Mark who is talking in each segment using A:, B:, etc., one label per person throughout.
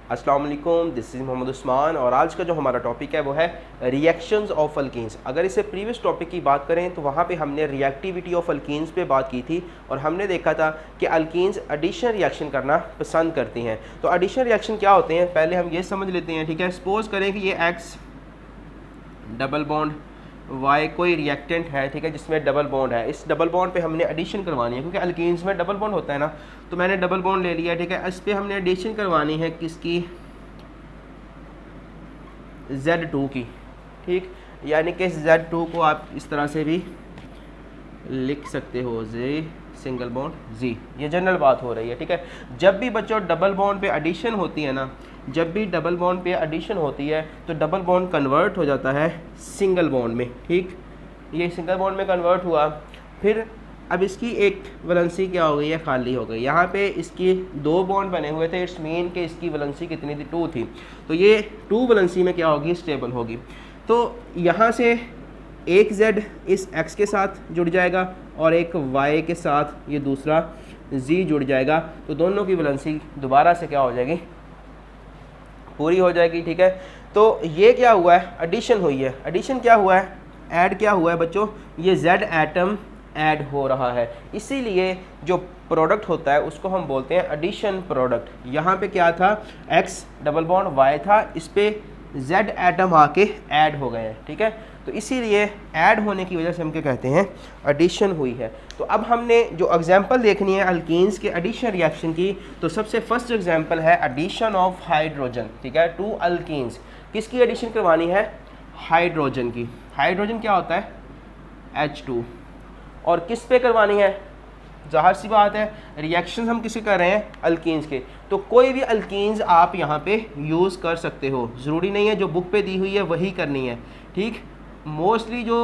A: अस्सलाम वालेकुम, this is Mohammad Usman और आज का जो हमारा टॉपिक है वो है रिएक्शंस ऑफ अल्कीन्स। अगर इससे प्रीवियस टॉपिक की बात करें तो वहाँ पे हमने रिएक्टिविटी ऑफ अल्कीन्स पे बात की थी और हमने देखा था कि अल्कीन्स एडिशन रिएक्शन करना पसंद करती हैं। तो एडिशन रिएक्शन क्या होते हैं पहले हम ये समझ लेते हैं, ठीक है। सपोज करें कि ये एक्स डबल बॉन्ड वाई कोई रिएक्टेंट है, ठीक है, जिसमें डबल बॉन्ड है। इस डबल बॉन्ड पे हमने एडिशन करवानी है क्योंकि अल्कीन्स में डबल बॉन्ड होता है ना, तो मैंने डबल बॉन्ड ले लिया, ठीक है। इस पे हमने एडिशन करवानी है किसकी, Z2 की, ठीक। यानी कि Z2 को आप इस तरह से भी लिख सकते हो, Z सिंगल बॉन्ड Z। ये जनरल बात हो रही है, ठीक है। जब भी बच्चों डबल बॉन्ड पे एडिशन होती है ना, जब भी डबल बॉन्ड पे एडिशन होती है तो डबल बॉन्ड कन्वर्ट हो जाता है सिंगल बॉन्ड में, ठीक। ये सिंगल बॉन्ड में कन्वर्ट हुआ, फिर अब इसकी एक वैलेंसी क्या हो गई है, खाली हो गई। यहाँ पे इसकी दो बॉन्ड बने हुए थे, इट्स मीन कि इसकी वैलेंसी कितनी थी, 2 थी। तो ये 2 वैलेंसी में क्या होगी, स्टेबल होगी। तो यहाँ से एक Z इस X के साथ जुड़ जाएगा और एक Y के साथ ये दूसरा Z जुड़ जाएगा, तो दोनों की वैलेंसी दोबारा से क्या हो जाएगी, पूरी हो जाएगी, ठीक है। तो ये क्या हुआ है, एडिशन हुई है। एडिशन क्या हुआ है, ऐड क्या हुआ है बच्चों, ये Z एटम ऐड हो रहा है, इसीलिए जो प्रोडक्ट होता है उसको हम बोलते हैं एडिशन प्रोडक्ट। यहाँ पे क्या था, X डबल बॉन्ड Y था, इस पे Z एटम आके ऐड हो गए हैं, ठीक है। तो इसीलिए ऐड होने की वजह से हम क्या कहते हैं, एडिशन हुई है। तो अब हमने जो एग्जांपल देखनी है अल्कीन्स के एडिशन रिएक्शन की, तो सबसे फर्स्ट एग्जांपल है एडिशन ऑफ हाइड्रोजन, ठीक है, टू अल्कीन्स। किसकी एडिशन करवानी है, हाइड्रोजन की। हाइड्रोजन क्या होता है, H2। और किस पे करवानी है, ज़ाहिर सी बात है रिएक्शन हम किसके कर रहे हैं, अल्कीन्स के। तो कोई भी अल्कीन्स आप यहाँ पे यूज़ कर सकते हो, ज़रूरी नहीं है जो बुक पे दी हुई है वही करनी है, ठीक। मोस्टली जो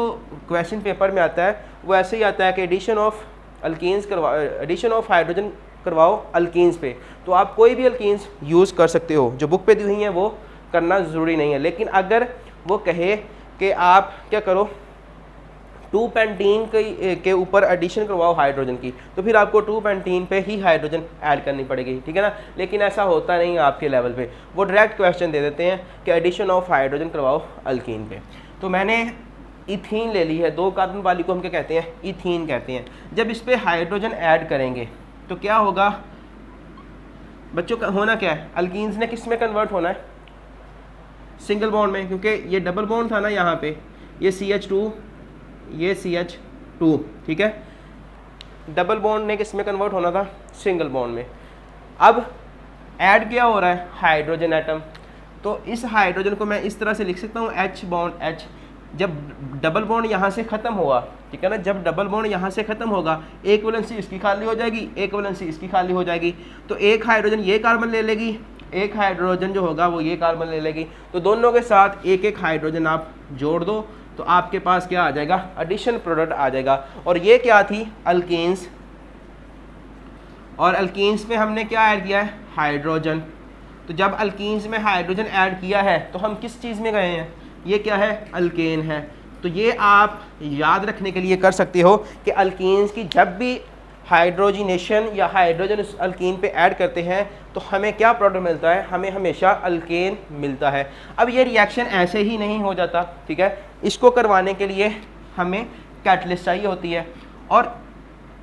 A: क्वेश्चन पेपर में आता है वो ऐसे ही आता है कि एडिशन ऑफ अल्कीन्स करवाओ, एडिशन ऑफ हाइड्रोजन करवाओ अल्कीन्स पे। तो आप कोई भी अल्कीन्स यूज़ कर सकते हो, जो बुक पे दी हुई हैं वो करना ज़रूरी नहीं है। लेकिन अगर वो कहे कि आप क्या करो, 2 पेंटीन के ऊपर एडिशन करवाओ हाइड्रोजन की, तो फिर आपको 2 पेंटीन पे ही हाइड्रोजन ऐड करनी पड़ेगी, ठीक है ना। लेकिन ऐसा होता नहीं है आपके लेवल पे, वो डायरेक्ट क्वेश्चन दे देते हैं कि एडिशन ऑफ हाइड्रोजन करवाओ अल्कीन पे। तो मैंने इथीन ले ली है, 2 कार्बन वाली को हम क्या कहते हैं, इथीन कहते हैं। जब इस पे हाइड्रोजन ऐड करेंगे तो क्या होगा बच्चों, का होना क्या है, अल्कीन्स ने किस में कन्वर्ट होना है, सिंगल बॉन्ड में, क्योंकि ये डबल बॉन्ड था ना यहाँ पे, ये CH2 ये CH2, ठीक है। डबल बॉन्ड ने किस में कन्वर्ट होना था, सिंगल बॉन्ड में। अब ऐड क्या हो रहा है, हाइड्रोजन एटम। तो इस हाइड्रोजन को मैं इस तरह से लिख सकता हूँ H बॉन्ड H। जब डबल बॉन्ड यहाँ से ख़त्म हुआ, ठीक है ना, जब डबल बॉन्ड यहाँ से ख़त्म होगा, एक वैलेंसी इसकी खाली हो जाएगी, एक वैलेंसी इसकी खाली हो जाएगी। तो एक हाइड्रोजन ये कार्बन ले लेगी, एक हाइड्रोजन जो होगा वो ये कार्बन ले लेगी। तो दोनों के साथ एक एक हाइड्रोजन आप जोड़ दो तो आपके पास क्या आ जाएगा, एडिशन प्रोडक्ट आ जाएगा। और ये क्या थी, अल्कीन्स। और अल्कीन्स में हमने क्या ऐड किया है, हाइड्रोजन। तो जब अल्कीन्स में हाइड्रोजन ऐड किया है तो हम किस चीज़ में गए हैं, ये क्या है, अल्केन है। तो ये आप याद रखने के लिए कर सकते हो कि अल्कीन्स की जब भी हाइड्रोजिनेशन या हाइड्रोजन उस अल्कीन पे ऐड करते हैं तो हमें क्या प्रोडक्ट मिलता है, हमें हमेशा अल्केन मिलता है। अब ये रिएक्शन ऐसे ही नहीं हो जाता, ठीक है। इसको करवाने के लिए हमें कैटलिस्ट चाहिए होती है, और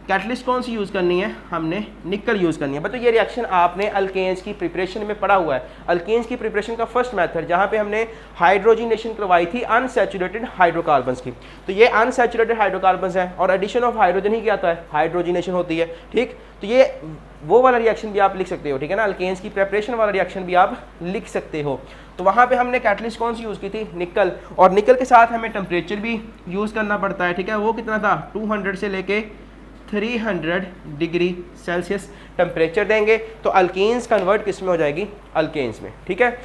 A: कैटलिस्ट कौन सी यूज़ करनी है, हमने निकल यूज़ करनी है। तो ये रिएक्शन आपने अल्केन्स की प्रिपरेशन में पढ़ा हुआ है। अल्केन्स की प्रिपरेशन का फर्स्ट मेथड जहाँ पे हमने हाइड्रोजिनेशन करवाई थी अनसैचुरेटेड हाइड्रोकार्बन्स की। तो ये अनसैचुरेटेड हाइड्रोकार्बन्स है और एडिशन ऑफ हाइड्रोजन ही क्या आता है, हाइड्रोजिनेशन होती है, ठीक। तो ये वो वाला रिएक्शन भी आप लिख सकते हो, ठीक है ना। अल्केन्स की प्रिपरेशन वाला रिएक्शन भी आप लिख सकते हो। तो वहाँ पे हमने कैटलिस्ट कौन सी यूज़ की थी, निकल। और निकल के साथ हमें टेम्परेचर भी यूज़ करना पड़ता है, ठीक है। वो कितना था, 200 से लेके 300 डिग्री सेल्सियस टेम्परेचर देंगे तो अल्कीन्स कन्वर्ट किस में हो जाएगी, अल्केन्स में, ठीक है।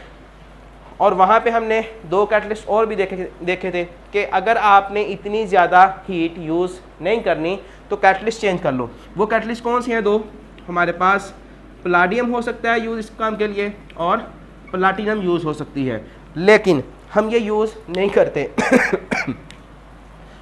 A: और वहाँ पे हमने 2 कैटलिस्ट और भी देखे थे कि अगर आपने इतनी ज़्यादा हीट यूज़ नहीं करनी तो कैटलिस्ट चेंज कर लो। वो कैटलिस्ट कौन सी हैं, 2 हमारे पास, पलाडियम हो सकता है यूज़ इस काम के लिए और प्लाटिनम यूज़ हो सकती है, लेकिन हम ये यूज़ नहीं करते।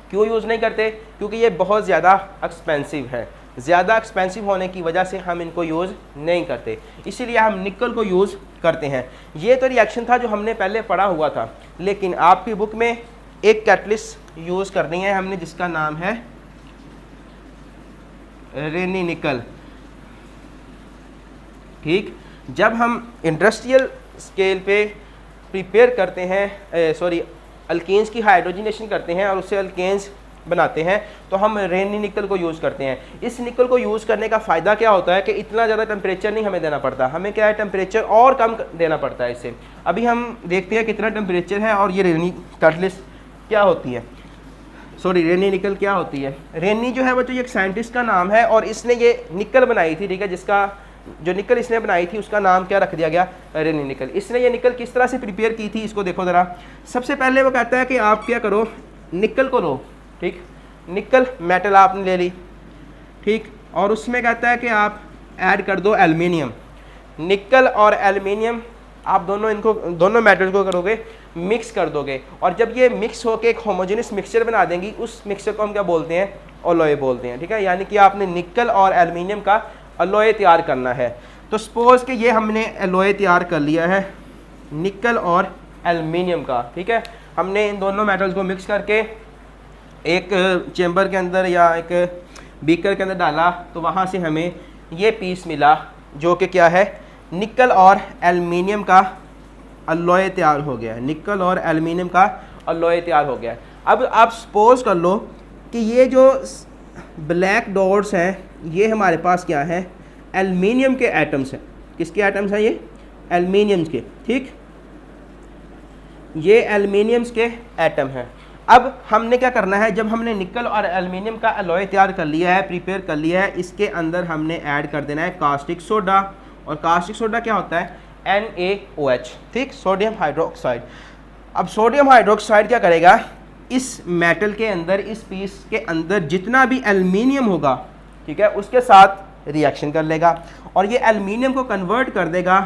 A: क्यों यूज़ नहीं करते, क्योंकि ये बहुत ज़्यादा एक्सपेंसिव है। ज़्यादा एक्सपेंसिव होने की वजह से हम इनको यूज़ नहीं करते, इसीलिए हम निकल को यूज़ करते हैं। ये तो रिएक्शन था जो हमने पहले पढ़ा हुआ था, लेकिन आपकी बुक में एक कैटलिस्ट यूज़ करनी है हमने जिसका नाम है रेनी निकल। ठीक, जब हम इंडस्ट्रियल स्केल पे प्रिपेयर करते हैं अल्केन्स की हाइड्रोजनेशन करते हैं और उससे अल्केन्स बनाते हैं तो हम रेनी निकल को यूज़ करते हैं। इस निकल को यूज़ करने का फ़ायदा क्या होता है कि इतना ज़्यादा टेम्परेचर नहीं हमें देना पड़ता, हमें क्या है टेम्परेचर और कम देना पड़ता है इससे। अभी हम देखते हैं कितना टेम्परेचर है और ये रेनी कैटलिस्ट क्या होती है, रेनी निकल क्या होती है। रेनी जो है वो एक साइंटिस्ट का नाम है और इसने ये निकल बनाई थी, ठीक है, जिसका जो निकल इसने बनाई थी उसका नाम क्या रख दिया गया, रेनी निकल। इसने ये निकल किस तरह से प्रिपेयर की थी इसको देखो ज़रा। सबसे पहले वो कहता है कि आप क्या करो, निकल को लो, ठीक, निकल मेटल आपने ले ली, ठीक, और उसमें कहता है कि आप ऐड कर दो एल्युमिनियम। निकल और एल्युमिनियम आप दोनों मेटल को करोगे, मिक्स कर दोगे, और जब ये मिक्स होकर एक होमोजेनियस मिक्सचर बना देंगी, उस मिक्सचर को हम क्या बोलते हैं, अलॉय बोलते हैं। ठीक है, यानी कि आपने निकल और एल्युमिनियम का अलॉय तैयार करना है। तो सपोज कि ये हमने अलॉय तैयार कर लिया है निकल और एल्युमिनियम का। ठीक है, हमने इन दोनों मेटल्स को मिक्स करके एक चेम्बर के अंदर या एक बीकर के अंदर डाला, तो वहाँ से हमें ये पीस मिला जो कि क्या है, निकल और एल्युमिनियम का अलॉय तैयार हो गया। निकल और एल्युमिनियम का अलॉय तैयार हो गया। अब आप सपोज कर लो कि ये जो ब्लैक डॉट्स हैं ये हमारे पास क्या है, एल्युमिनियम के एटम्स हैं। किसके एटम्स हैं ये, एल्युमिनियम्स के। ठीक, ये एल्युमिनियम्स के एटम हैं। अब हमने क्या करना है, जब हमने निकल और एल्युमिनियम का अलॉय तैयार कर लिया है, प्रिपेयर कर लिया है, इसके अंदर हमने ऐड कर देना है कास्टिक सोडा। और कास्टिक सोडा क्या होता है, NaOH, ठीक, सोडियम हाइड्रोक्साइड। अब सोडियम हाइड्रोक्साइड क्या करेगा, इस मेटल के अंदर, इस पीस के अंदर जितना भी एल्युमिनियम होगा, ठीक है, उसके साथ रिएक्शन कर लेगा और ये एल्युमिनियम को कन्वर्ट कर देगा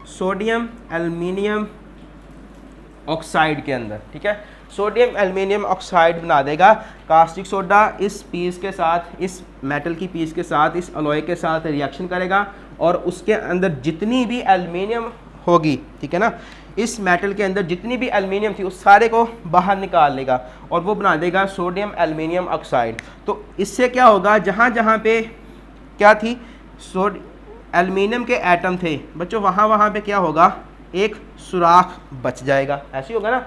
A: सोडियम एल्युमिनियम ऑक्साइड के अंदर। ठीक है, सोडियम एल्युमिनियम ऑक्साइड बना देगा। कास्टिक सोडा इस पीस के साथ, इस मेटल की पीस के साथ, इस अलॉय के साथ रिएक्शन करेगा और उसके अंदर जितनी भी एल्युमिनियम होगी, ठीक है ना, इस मेटल के अंदर जितनी भी एल्युमिनियम थी उस सारे को बाहर निकाल लेगा और वो बना देगा सोडियम एल्युमिनियम ऑक्साइड। तो इससे क्या होगा, जहाँ जहाँ पे क्या थी, एल्युमिनियम के एटम थे बच्चों, वहाँ पे क्या होगा, एक सुराख बच जाएगा। ऐसे होगा ना,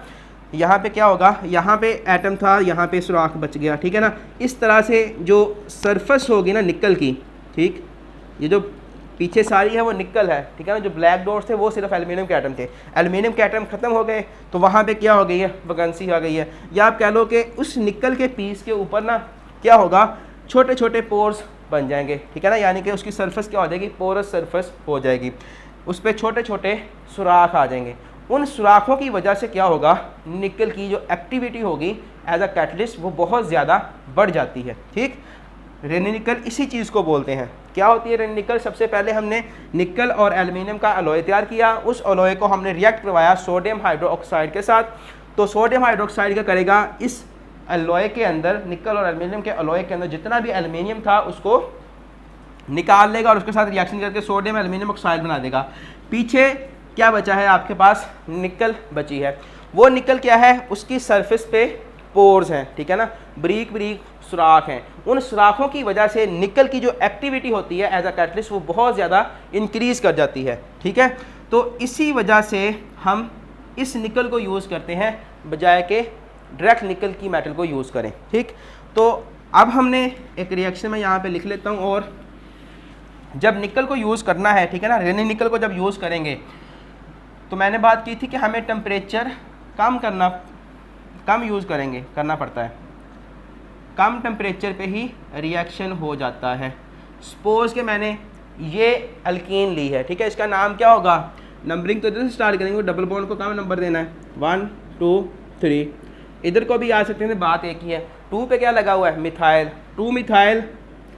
A: यहाँ पे क्या होगा, यहाँ पे एटम था, यहाँ पे सुराख बच गया। ठीक है ना, इस तरह से जो सरफेस होगी ना निकल की, ठीक, ये जो पीछे सारी है वो निकल है, ठीक है ना, जो ब्लैक डॉट्स थे वो सिर्फ एल्युमिनियम के एटम थे। एल्युमिनियम के एटम खत्म हो गए तो वहाँ पे क्या हो गई है, वैकेंसी आ गई है। या आप कह लो कि उस निकल के पीस के ऊपर ना क्या होगा, छोटे छोटे पोर्स बन जाएंगे। ठीक है ना, यानी कि उसकी सरफेस क्या हो जाएगी, पोरस सरफेस हो जाएगी, उस पर छोटे छोटे सुराख आ जाएंगे। उन सुराखों की वजह से क्या होगा, निकल की जो एक्टिविटी होगी एज अ कैटलिस्ट वो बहुत ज़्यादा बढ़ जाती है। ठीक, रेनी निकल इसी चीज़ को बोलते हैं। क्या होती है रेनी निकल, सबसे पहले हमने निकल और एल्युमिनियम का अलॉय तैयार किया, उस अलॉय को हमने रिएक्ट करवाया सोडियम हाइड्रोक्साइड के साथ। तो सोडियम हाइड्रोक्साइड क्या करेगा, इस अलॉय के अंदर, निकल और एल्युमिनियम के अलॉय के अंदर जितना भी एल्युमिनियम था उसको निकाल लेगा और उसके साथ रिएक्शन करके सोडियम एल्युमिनियम ऑक्साइड बना देगा। पीछे क्या बचा है, आपके पास निकल बची है। वो निकल क्या है, उसकी सरफेस पे पोर्स हैं, ठीक है ना, बारीक बारीक सुराख हैं। उन सुराखों की वजह से निकल की जो एक्टिविटी होती है एज अ कैटलिस्ट वो बहुत ज़्यादा इंक्रीज़ कर जाती है। ठीक है, तो इसी वजह से हम इस निकल को यूज़ करते हैं बजाय के डायरेक्ट निकल की मेटल को यूज़ करें। ठीक, तो अब हमने एक रिएक्शन में यहाँ पे लिख लेता हूँ, और जब निकल को यूज़ करना है, ठीक है ना, रेनी निकल को जब यूज़ करेंगे तो मैंने बात की थी कि हमें टेम्परेचर कम यूज़ करना पड़ता है, कम टेम्परेचर पे ही रिएक्शन हो जाता है। सपोज कि मैंने ये अल्कीन ली है, ठीक है, इसका नाम क्या होगा, नंबरिंग तो इधर से स्टार्ट करेंगे, डबल बॉन्ड को कम नंबर देना है, 1 2 3, इधर को भी आ सकते हैं, बात एक ही है। 2 पे क्या लगा हुआ है, मिथाइल, 2 मिथाइल,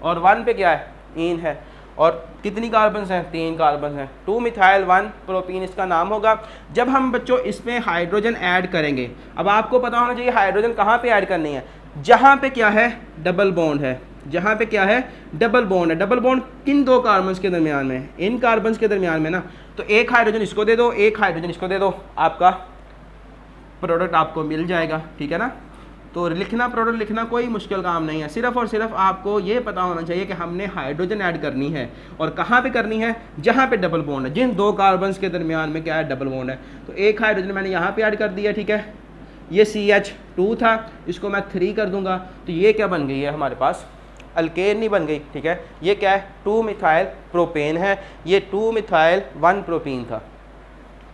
A: और 1 पे क्या है, ईन है, और कितनी कार्बन्स हैं, 3 कार्बन्स हैं, 2 मिथाइल 1 प्रोपीन इसका नाम होगा। जब हम बच्चों इसमें हाइड्रोजन ऐड करेंगे, अब आपको पता होना चाहिए हाइड्रोजन कहाँ पे ऐड करनी है, जहाँ पे क्या है, डबल बॉन्ड है, जहाँ पे क्या है, डबल बॉन्ड है। डबल बॉन्ड किन दो कार्बन्स के दरमियान में है, इन कार्बन्स के दरमियान में ना। तो एक हाइड्रोजन इसको दे दो, एक हाइड्रोजन इसको दे दो, आपका प्रोडक्ट आपको मिल जाएगा, ठीक है ना। तो लिखना, प्रोडक्ट लिखना कोई मुश्किल काम नहीं है, सिर्फ और सिर्फ आपको ये पता होना चाहिए कि हमने हाइड्रोजन ऐड करनी है और कहाँ पे करनी है, जहाँ पे डबल बॉन्ड है, जिन दो कार्बन्स के दरमियान में क्या है, डबल बॉन्ड है। तो एक हाइड्रोजन मैंने यहाँ पे ऐड कर दिया, ठीक है। ये CH2 था, इसको मैं 3 कर दूंगा, तो ये क्या बन गई है हमारे पास, अल्केन नहीं बन गई, ठीक है। ये क्या है, 2 मिथाइल प्रोपेन है, ये 2 मिथाइल 1 प्रोपीन था,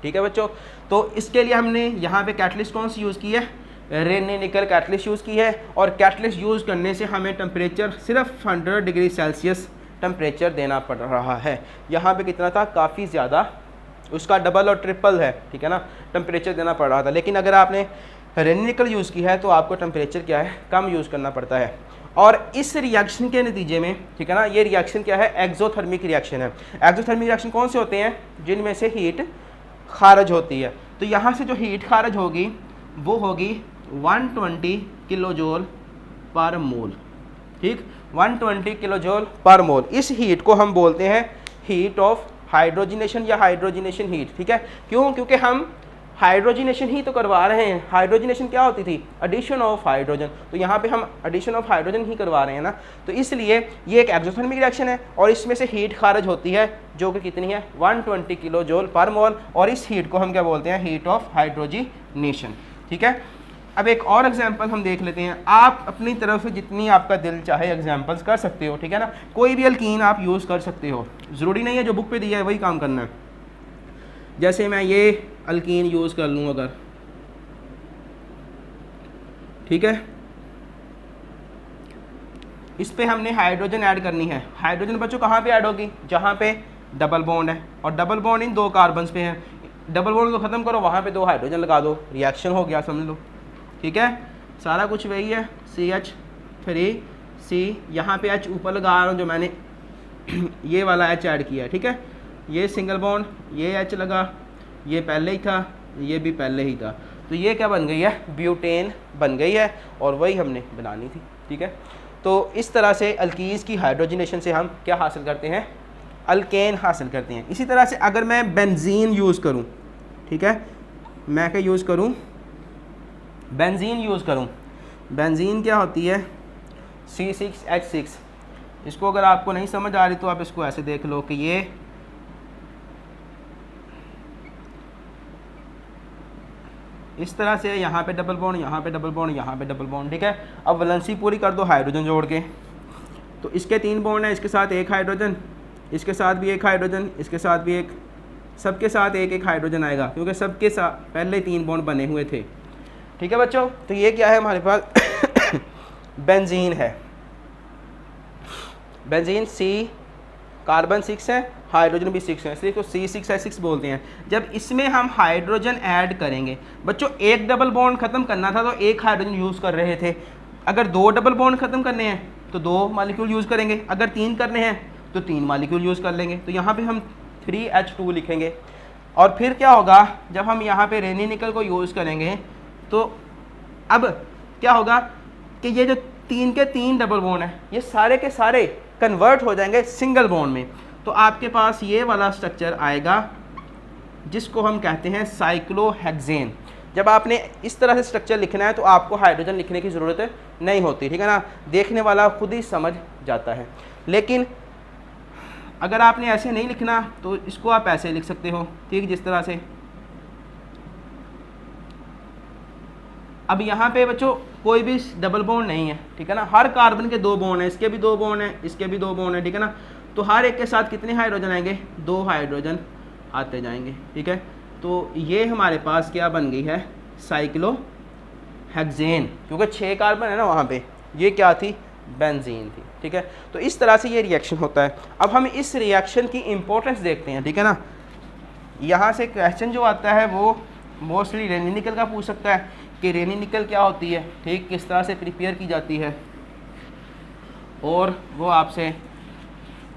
A: ठीक है बच्चों। तो इसके लिए हमने यहाँ पे कैटलिस्ट कौन सी यूज़ की है, रेनी निकल कैटलिस्ट यूज़ की है। और कैटलिस्ट यूज़ करने से हमें टेम्परेचर सिर्फ 100 डिग्री सेल्सियस टेम्परेचर देना पड़ रहा है। यहाँ पे कितना था, काफ़ी ज़्यादा, उसका डबल और ट्रिपल है, ठीक है ना, टेम्परेचर देना पड़ रहा था। लेकिन अगर आपने रेनी निकल यूज़ की है तो आपको टेम्परेचर क्या है, कम यूज़ करना पड़ता है। और इस रिएक्शन के नतीजे में, ठीक है ना, ये रिएक्शन क्या है, एक्सोथर्मिक रिएक्शन है। एक्सोथर्मिक रिएक्शन कौन से होते हैं, जिनमें से हीट खारिज होती है। तो यहाँ से जो हीट खारिज होगी वो होगी 120 किलो जूल पर मोल, ठीक, 120 किलो जूल पर मोल। इस हीट को हम बोलते हैं हीट ऑफ हाइड्रोजिनेशन या हाइड्रोजिनेशन हीट, ठीक है। क्यों, क्योंकि हम हाइड्रोजिनेशन ही तो करवा रहे हैं। हाइड्रोजिनेशन क्या होती थी, एडिशन ऑफ हाइड्रोजन, तो यहाँ पे हम एडिशन ऑफ हाइड्रोजन ही करवा रहे हैं ना। तो इसलिए ये एक एक्सोथर्मिक रिएक्शन है और इसमें से हीट खारिज होती है जो कि कितनी है, 120 किलो जूल पर मोल। और इस हीट को हम क्या बोलते हैं, हीट ऑफ हाइड्रोजिनेशन, ठीक है। अब एक और एग्जांपल हम देख लेते हैं। आप अपनी तरफ से जितनी आपका दिल चाहे एग्जांपल्स कर सकते हो, ठीक है ना। कोई भी अल्कीन आप यूज़ कर सकते हो, ज़रूरी नहीं है जो बुक पे दिया है वही काम करना है। जैसे मैं ये अल्कीन यूज़ कर लूँ अगर, ठीक है, इस पे हमने हाइड्रोजन ऐड करनी है। हाइड्रोजन बच्चों कहाँ पे ऐड होगी, जहाँ पे डबल बॉन्ड है, और डबल बॉन्ड इन दो कार्बन्स पे है। डबल बॉन्ड को ख़त्म करो, वहाँ पे 2 हाइड्रोजन लगा दो, रिएक्शन हो गया, समझ लो, ठीक है। सारा कुछ वही है, CH3C, यहाँ पे H ऊपर लगा रहा हूँ जो मैंने ये वाला H ऐड किया है, ठीक है। ये सिंगल बॉन्ड, ये H लगा, ये पहले ही था, ये भी पहले ही था, तो ये क्या बन गई है, ब्यूटेन बन गई है, और वही हमने बनानी थी, ठीक है। तो इस तरह से अल्कीन्स की हाइड्रोजिनेशन से हम क्या हासिल करते हैं, अल्केन हासिल करते हैं। इसी तरह से अगर मैं बेंजीन यूज़ करूँ, ठीक है, मैं क्या यूज़ करूँ, बेंजीन यूज़ करूँ। बेंजीन क्या होती है, C6H6। इसको अगर आपको नहीं समझ आ रही तो आप इसको ऐसे देख लो कि ये इस तरह से यहाँ पे डबल बॉन्ड, यहाँ पे डबल बॉन्ड, यहाँ पे डबल बॉन्ड, ठीक है। अब वैलेंसी पूरी कर दो हाइड्रोजन जोड़ के, तो इसके 3 बॉन्ड है, इसके साथ एक हाइड्रोजन, इसके साथ भी एक हाइड्रोजन, इसके साथ भी एक, सबके साथ एक एक हाइड्रोजन आएगा क्योंकि सबके साथ पहले 3 बॉन्ड बने हुए थे, ठीक है बच्चों। तो ये क्या है हमारे पास बेंजीन है। बेंजीन C कार्बन 6 है, हाइड्रोजन भी 6 है, इसलिए इसको C6H6 बोलते हैं। जब इसमें हम हाइड्रोजन ऐड करेंगे बच्चों, एक डबल बॉन्ड ख़त्म करना था तो एक हाइड्रोजन यूज़ कर रहे थे। अगर 2 डबल बॉन्ड ख़त्म करने हैं तो 2 मालिक्यूल यूज़ करेंगे, अगर 3 करने हैं तो 3 मालिक्यूल यूज़ कर लेंगे। तो यहाँ पे हम 3H2 लिखेंगे। और फिर क्या होगा, जब हम यहाँ पे रेनी निकल को यूज़ करेंगे तो अब क्या होगा कि ये जो 3 के 3 डबल बॉन्ड है ये सारे के सारे कन्वर्ट हो जाएंगे सिंगल बॉन्ड में। तो आपके पास ये वाला स्ट्रक्चर आएगा जिसको हम कहते हैं साइक्लोहेक्सेन। जब आपने इस तरह से स्ट्रक्चर लिखना है तो आपको हाइड्रोजन लिखने की ज़रूरत नहीं होती, ठीक है ना, देखने वाला खुद ही समझ जाता है। लेकिन अगर आपने ऐसे नहीं लिखना तो इसको आप ऐसे लिख सकते हो, ठीक, जिस तरह से। अब यहाँ पे बच्चों कोई भी डबल बॉन्ड नहीं है, ठीक है ना, हर कार्बन के 2 बॉन्ड हैं, इसके भी 2 बॉन्ड हैं, इसके भी 2 बॉन्ड हैं, ठीक है ना। तो हर एक के साथ कितने हाइड्रोजन आएंगे, 2 हाइड्रोजन आते जाएंगे, ठीक है। तो ये हमारे पास क्या बन गई है, साइक्लोहेक्सेन, क्योंकि 6 कार्बन है ना वहाँ पे, ये क्या थी, बेंजीन थी, ठीक है। तो इस तरह से ये रिएक्शन होता है। अब हम इस रिएक्शन की इम्पोर्टेंस देखते हैं, ठीक है ना। यहाँ से क्वेश्चन जो आता है वो मोस्टली रेनी निकल का पूछ सकता है कि रेनी निकल क्या होती है, ठीक, किस तरह से प्रिपेयर की जाती है, और वो आपसे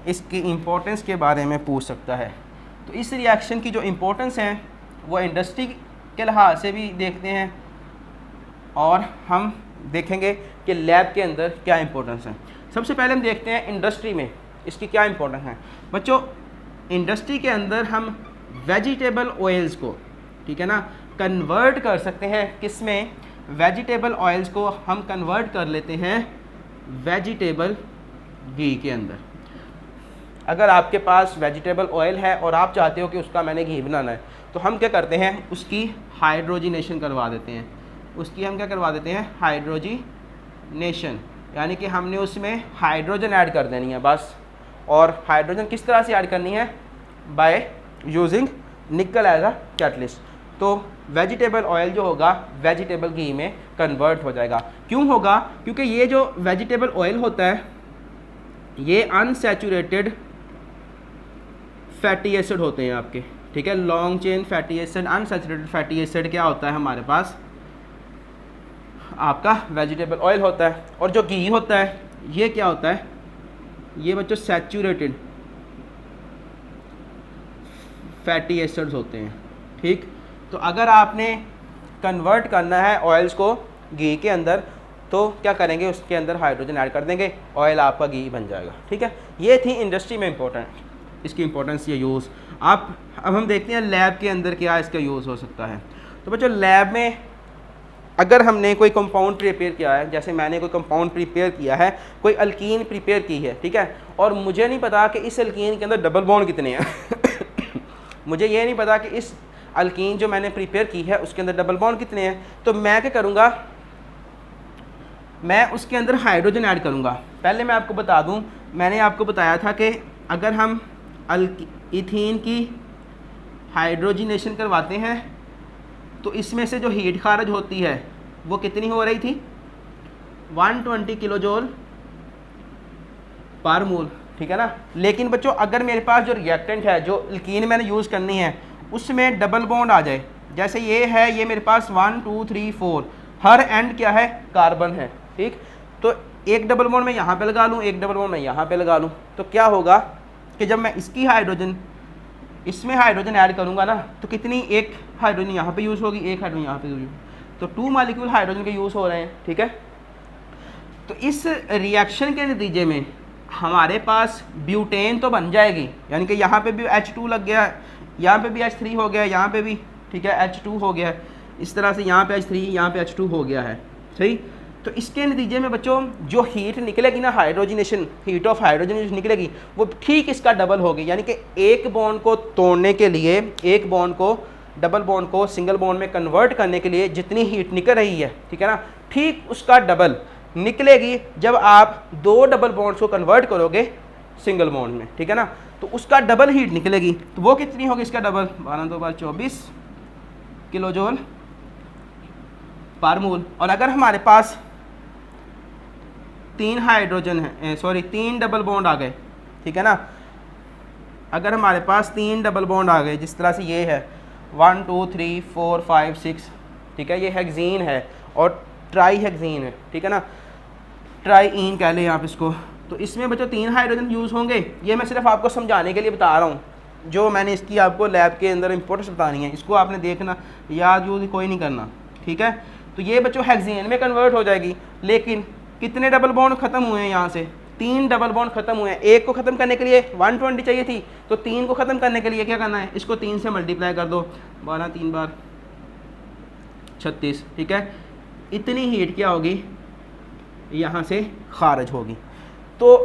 A: इसकी इम्पोर्टेंस के बारे में पूछ सकता है। तो इस रिएक्शन की जो इम्पोर्टेंस है वो इंडस्ट्री के लिहाज से भी देखते हैं और हम देखेंगे कि लैब के अंदर क्या इम्पोर्टेंस है। सबसे पहले हम देखते हैं इंडस्ट्री में इसकी क्या इंपॉर्टेंस है। बच्चों इंडस्ट्री के अंदर हम वेजिटेबल ऑयल्स को, ठीक है ना, कन्वर्ट कर सकते हैं किस में, वेजिटेबल ऑयल्स को हम कन्वर्ट कर लेते हैं वेजिटेबल घी के अंदर। अगर आपके पास वेजिटेबल ऑयल है और आप चाहते हो कि उसका मैंने घी बनाना है, तो हम क्या करते हैं, उसकी हाइड्रोजिनेशन करवा देते हैं। उसकी हम क्या करवा देते हैं, हाइड्रोजिनेशन, यानी कि हमने उसमें हाइड्रोजन ऐड कर देनी है बस। और हाइड्रोजन किस तरह से ऐड करनी है, बाय यूजिंग निकल एज अ कैटलिस्ट। तो वेजिटेबल ऑयल जो होगा वेजिटेबल घी में कन्वर्ट हो जाएगा। क्यों होगा, क्योंकि ये जो वेजिटेबल ऑयल होता है ये अनसैचुरेटेड फैटी एसिड होते हैं आपके, ठीक है, long chain fatty acid. Unsaturated fatty acid क्या होता है हमारे पास, आपका वेजिटेबल ऑयल होता है। और जो घी होता है ये क्या होता है, ये बच्चों सैचुरेटेड फैटी एसिड्स होते हैं, ठीक। तो अगर आपने कन्वर्ट करना है ऑयल्स को घी के अंदर, तो क्या करेंगे, उसके अंदर हाइड्रोजन ऐड कर देंगे, ऑयल आपका घी बन जाएगा, ठीक है। ये थी इंडस्ट्री में इंपॉर्टेंट, इसकी इंपॉर्टेंस, ये यूज़। अब हम देखते हैं लैब के अंदर क्या इसका यूज़ हो सकता है। तो बच्चों लैब में अगर हमने कोई कंपाउंड प्रिपेयर किया है, जैसे मैंने कोई कंपाउंड प्रिपेयर किया है, कोई अल्कीन प्रिपेयर की है, ठीक है, और मुझे नहीं पता कि इस अल्कीन के अंदर डबल बॉन्ड कितने हैं मुझे ये नहीं पता कि इस अल्कीन जो मैंने प्रिपेयर की है उसके अंदर डबल बॉन्ड कितने हैं, तो मैं क्या करूँगा, मैं उसके अंदर हाइड्रोजन ऐड करूँगा। पहले मैं आपको बता दूँ, मैंने आपको बताया था कि अगर हम इथीन की हाइड्रोजिनेशन करवाते हैं तो इसमें से जो हीट खारिज होती है वो कितनी हो रही थी, 120 किलो जूल पर मोल, ठीक है ना। लेकिन बच्चों अगर मेरे पास जो रिएक्टेंट है, जो अल्कीन मैंने यूज़ करनी है, उसमें डबल बॉन्ड आ जाए, जैसे ये है, ये मेरे पास 1 2 3 4, हर एंड क्या है, कार्बन है, ठीक। तो एक डबल बॉन्ड मैं यहाँ पे लगा लूँ, एक डबल बॉन्ड मैं यहाँ पे लगा लूँ, तो क्या होगा कि जब मैं इसकी हाइड्रोजन इसमें हाइड्रोजन ऐड करूँगा ना, तो कितनी, एक हाइड्रोजन यहाँ पे यूज़ होगी, एक हाइड्रोजन यहाँ पे यूज़, तो 2 मॉलिक्यूल हाइड्रोजन के यूज़ हो रहे हैं, ठीक है। तो इस रिएक्शन के नतीजे में हमारे पास ब्यूटेन तो बन जाएगी, यानी कि यहाँ पे भी H2 लग गया, यहाँ पे भी H3 हो गया, यहाँ पे भी, ठीक है, H2 हो गया, इस तरह से यहाँ पे H3, यहाँ पे H2 हो गया है, सही। तो इसके नतीजे में बच्चों जो हीट निकलेगी ना, हाइड्रोजनेशन, हीट ऑफ हाइड्रोजन निकलेगी, वो ठीक इसका डबल होगी। यानी कि एक बॉन्ड को तोड़ने के लिए, एक बॉन्ड को, डबल बॉन्ड को सिंगल बॉन्ड में कन्वर्ट करने के लिए जितनी हीट निकल रही है, ठीक है ना, ठीक उसका डबल निकलेगी जब आप 2 डबल बॉन्ड्स को कन्वर्ट करोगे सिंगल बॉन्ड में, ठीक है ना। तो उसका डबल हीट निकलेगी, तो वो कितनी होगी, इसका डबल, 12 2 24 किलो जूल पर मोल। और अगर हमारे पास 3 हाइड्रोजन है, सॉरी 3 डबल बॉन्ड आ गए, ठीक है ना, अगर हमारे पास 3 डबल बॉन्ड आ गए, जिस तरह से ये है 1 2 3 4 5 6, ठीक है, ये हेक्सीन है और ट्राई हेक्सीन है, ठीक है ना, ट्राईन कह लें आप इसको। तो इसमें बच्चों 3 हाइड्रोजन यूज़ होंगे। ये मैं सिर्फ आपको समझाने के लिए बता रहा हूँ, जो मैंने इसकी आपको लैब के अंदर इंपॉर्टेंस बतानी है, इसको आपने देखना, याद यूज कोई नहीं करना, ठीक है। तो ये बच्चों हेक्सीन में कन्वर्ट हो जाएगी, लेकिन कितने डबल बॉन्ड खत्म हुए हैं, यहाँ से 3 डबल बॉन्ड खत्म हुए हैं। एक को ख़त्म करने के लिए 120 चाहिए थी, तो 3 को ख़त्म करने के लिए क्या करना है, इसको 3 से मल्टीप्लाई कर दो, 12 3 बार 36, ठीक है। इतनी हीट क्या होगी, यहाँ से खारिज होगी। तो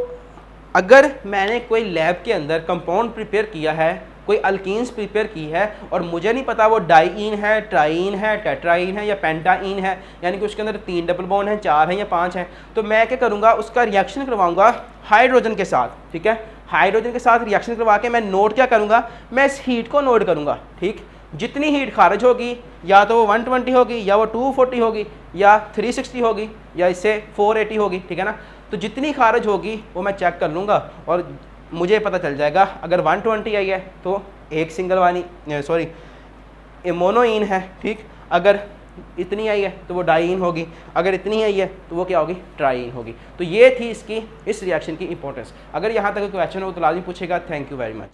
A: अगर मैंने कोई लैब के अंदर कंपाउंड प्रिपेयर किया है, कोई अल्कीन्स प्रिपेयर की है, और मुझे नहीं पता वो डाईन है, ट्राईन है, टेट्राईन है या पेंटाइन है, यानी कि उसके अंदर 3 डबल बॉन्ड हैं, 4 हैं या 5 हैं, तो मैं क्या करूँगा, उसका रिएक्शन करवाऊँगा हाइड्रोजन के साथ, ठीक है। हाइड्रोजन के साथ रिएक्शन करवा के मैं नोट क्या करूँगा, मैं इस हीट को नोट करूँगा, ठीक। जितनी हीट खारिज होगी, या तो वो 120 होगी, या वो 240 होगी, या 360 होगी, या इससे 480 होगी, ठीक है ना। तो जितनी खारिज होगी वो मैं चेक कर लूँगा और मुझे पता चल जाएगा। अगर 120 आई है तो एक सिंगल वाली, सॉरी मोनोइन है, ठीक। अगर इतनी आई है तो वो डाईन होगी, अगर इतनी आई है तो वो क्या होगी, ट्राईन होगी। तो ये थी इसकी, इस रिएक्शन की इंपॉर्टेंस। अगर यहाँ तक क्वेश्चन हो तो लाजमी पूछेगा। Thank you very much.